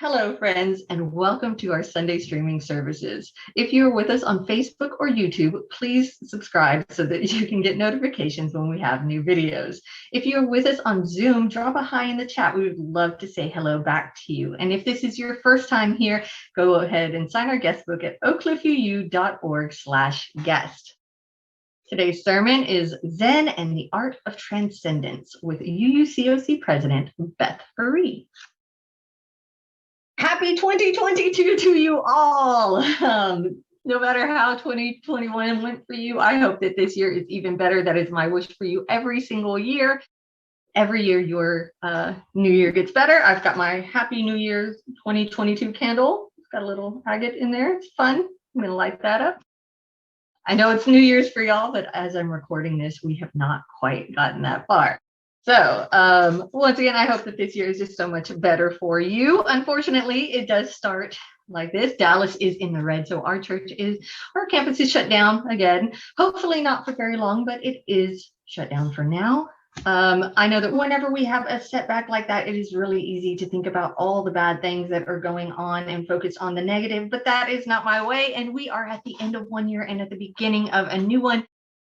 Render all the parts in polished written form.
Hello, friends, and welcome to our Sunday streaming services. If you're with us on Facebook or YouTube, please subscribe so that you can get notifications when we have new videos. If you're with us on Zoom, drop a hi in the chat. We would love to say hello back to you. And if this is your first time here, go ahead and sign our guest book at oakcliffuu.org/guest. Today's sermon is Zen and the Art of Transcendence with UUCOC President Beth Faree. Happy 2022 to you all. No matter how 2021 went for you, I hope that this year is even better. That is my wish for you every single year. Every year your new year gets better. I've got my Happy New Year 2022 candle. It's got a little agate in there. It's fun. I'm going to light that up. I know it's New Year's for y'all, but as I'm recording this, we have not quite gotten that far. So once again, I hope that this year is just so much better for you. Unfortunately, it does start like this. Dallas is in the red, so our campus is shut down again. Hopefully not for very long, but it is shut down for now. I know that whenever we have a setback like that, it is really easy to think about all the bad things that are going on and focus on the negative, but that is not my way. And we are at the end of one year and at the beginning of a new one.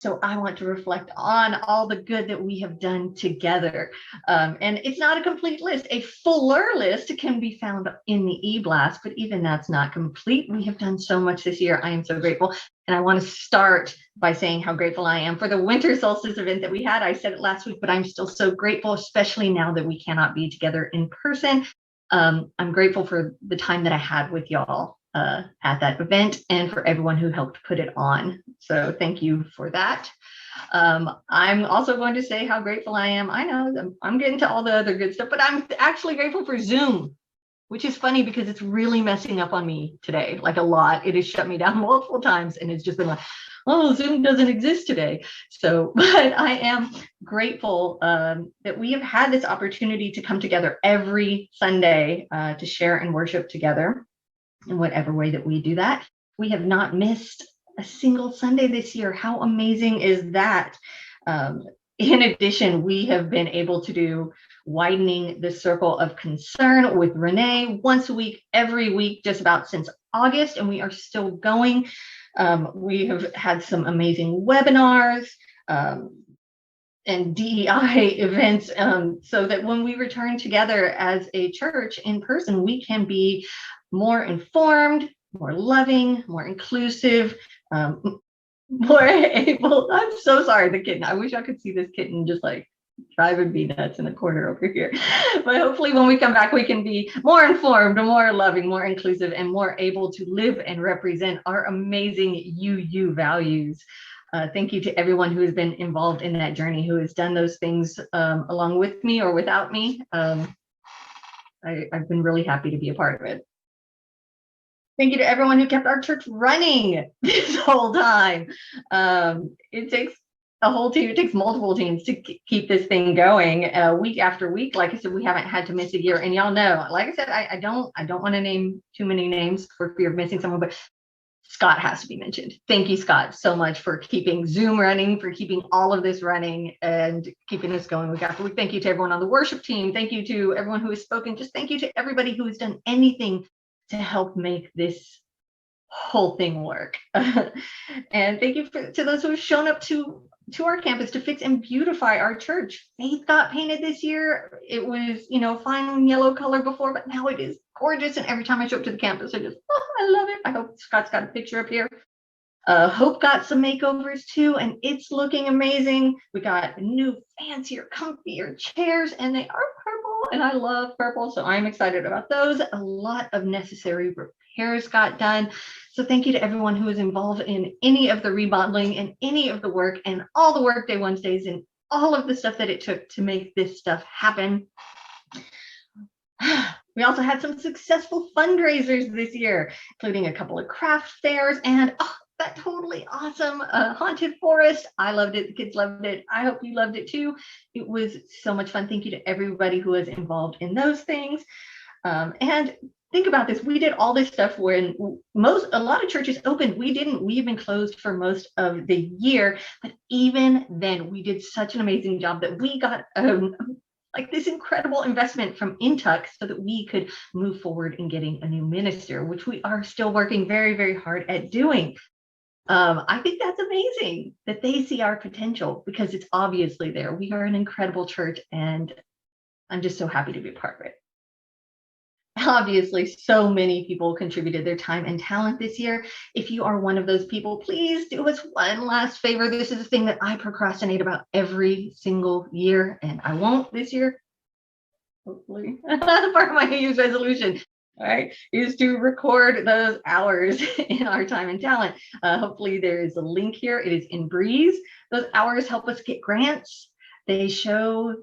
So I want to reflect on all the good that we have done together. And it's not a complete list. A fuller list can be found in the e-blast, but even that's not complete. We have done so much this year. I am so grateful. And I want to start by saying how grateful I am for the winter solstice event that we had. I said it last week, but I'm still so grateful, especially now that we cannot be together in person. I'm grateful for the time that I had with y'all at that event and for everyone who helped put it on. So thank you for that. I'm also going to say how grateful I am. I know I'm getting to all the other good stuff, but I'm actually grateful for Zoom, which is funny because it's really messing up on me today, like a lot. It has shut me down multiple times and it's just been like, oh, Zoom doesn't exist today. So, but I am grateful that we have had this opportunity to come together every Sunday to share and worship together. In whatever way that we do that. We have not missed a single Sunday this year. How amazing is that? In addition, we have been able to do widening the circle of concern with Renee once a week, every week, just about since August, and we are still going. We have had some amazing webinars and DEI events so that when we return together as a church in person, we can be more informed, more loving, more inclusive, more able. I'm so sorry, the kitten. I wish I could see this kitten just like driving me nuts in the corner over here. But hopefully when we come back, we can be more informed, more loving, more inclusive, and more able to live and represent our amazing UU values. Thank you to everyone who has been involved in that journey, who has done those things along with me or without me. I've been really happy to be a part of it. Thank you to everyone who kept our church running this whole time. It takes a whole team, it takes multiple teams to keep this thing going week after week. Like I said, we haven't had to miss a year. And y'all know, like I said, I don't want to name too many names for fear of missing someone, but Scott has to be mentioned. Thank you, Scott, so much for keeping Zoom running, for keeping all of this running and keeping us going week after week. Thank you to everyone on the worship team. Thank you to everyone who has spoken. Just thank you to everybody who has done anything to help make this whole thing work. And thank you to those who have shown up to our campus to fix and beautify our church. Faith got painted this year. It was, fine yellow color before, but now it is gorgeous. And every time I show up to the campus, I love it. I hope Scott's got a picture up here. Hope got some makeovers too, and it's looking amazing. We got new, fancier, comfier chairs, and they are purple, and I love purple, so I'm excited about those. A lot of necessary repairs got done. So thank you to everyone who was involved in any of the remodeling and any of the work and all the workday Wednesdays and all of the stuff that it took to make this stuff happen. We also had some successful fundraisers this year, including a couple of craft fairs and that totally awesome haunted forest. I loved it. The kids loved it. I hope you loved it too. It was so much fun. Thank you to everybody who was involved in those things. And think about this. We did all this stuff when a lot of churches opened. We didn't. We have been closed for most of the year. But even then, we did such an amazing job that we got like this incredible investment from UUCOC so that we could move forward in getting a new minister, which we are still working very, very hard at doing. I think that's amazing that they see our potential because it's obviously there. We are an incredible church, and I'm just so happy to be a part of it. Obviously, so many people contributed their time and talent this year. If you are one of those people, please do us one last favor. This is a thing that I procrastinate about every single year, and I won't this year. Hopefully, part of my New Year's resolution, all right, is to record those hours in our time and talent. Hopefully, there is a link here. It is in Breeze. Those hours help us get grants. They show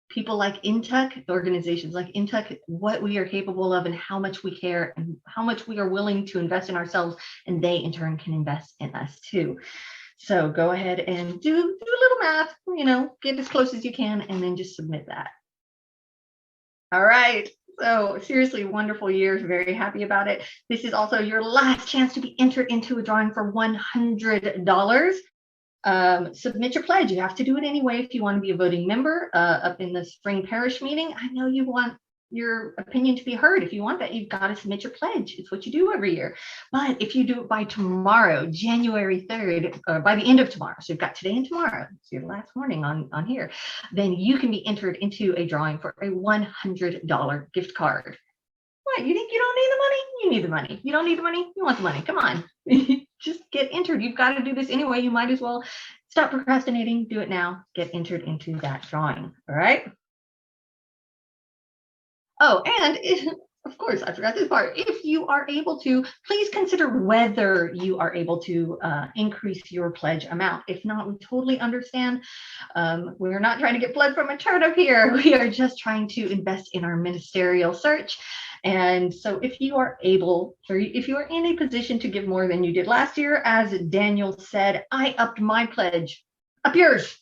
people like UUCOC, organizations like UUCOC, what we are capable of and how much we care and how much we are willing to invest in ourselves, and they in turn can invest in us too. So go ahead and do a little math, get as close as you can, and then just submit that. All right. So seriously, wonderful year. Very happy about it. This is also your last chance to be entered into a drawing for $100. Submit your pledge. You have to do it anyway if you want to be a voting member up in the spring parish meeting. I know you want your opinion to be heard. If you want that, you've got to submit your pledge. It's what you do every year. But if you do it by tomorrow, January 3rd, or by the end of tomorrow, so you've got today and tomorrow, it's your last warning on here, then you can be entered into a drawing for a $100 gift card. What, you think you don't need the money? You need the money. You don't need the money? You want the money. Come on. Just get entered. You've got to do this anyway. You might as well stop procrastinating. Do it now. Get entered into that drawing. All right. Oh, and of course, I forgot this part. If you are able to, please consider whether you are able to increase your pledge amount. If not, we totally understand. We're not trying to get blood from a turnip here. We are just trying to invest in our ministerial search. And so if you are able, or if you are in a position to give more than you did last year, as Daniel said, I upped my pledge. Up yours.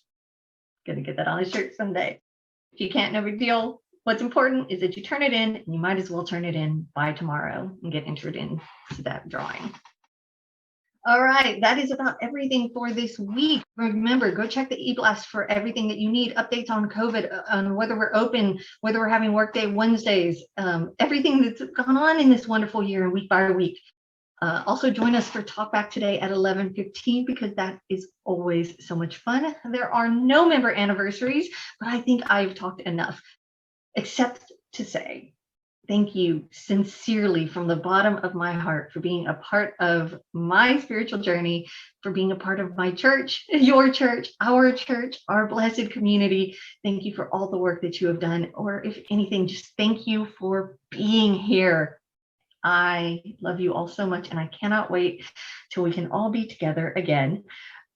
Gonna get that on a shirt someday. If you can't, no big deal. What's important is that you turn it in, and you might as well turn it in by tomorrow and get entered into that drawing. All right, that is about everything for this week. Remember, go check the e-blast for everything that you need, updates on COVID, on whether we're open, whether we're having workday Wednesdays, everything that's gone on in this wonderful year and week by week. Also join us for Talkback today at 11:15 because that is always so much fun. There are no member anniversaries, but I think I've talked enough, except to say thank you sincerely from the bottom of my heart for being a part of my spiritual journey, for being a part of my church, your church, our blessed community. Thank you for all the work that you have done, or if anything, just thank you for being here. I love you all so much, and I cannot wait till we can all be together again.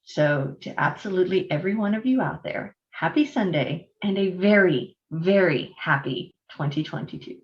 So to absolutely every one of you out there, happy Sunday and a very, very happy 2022.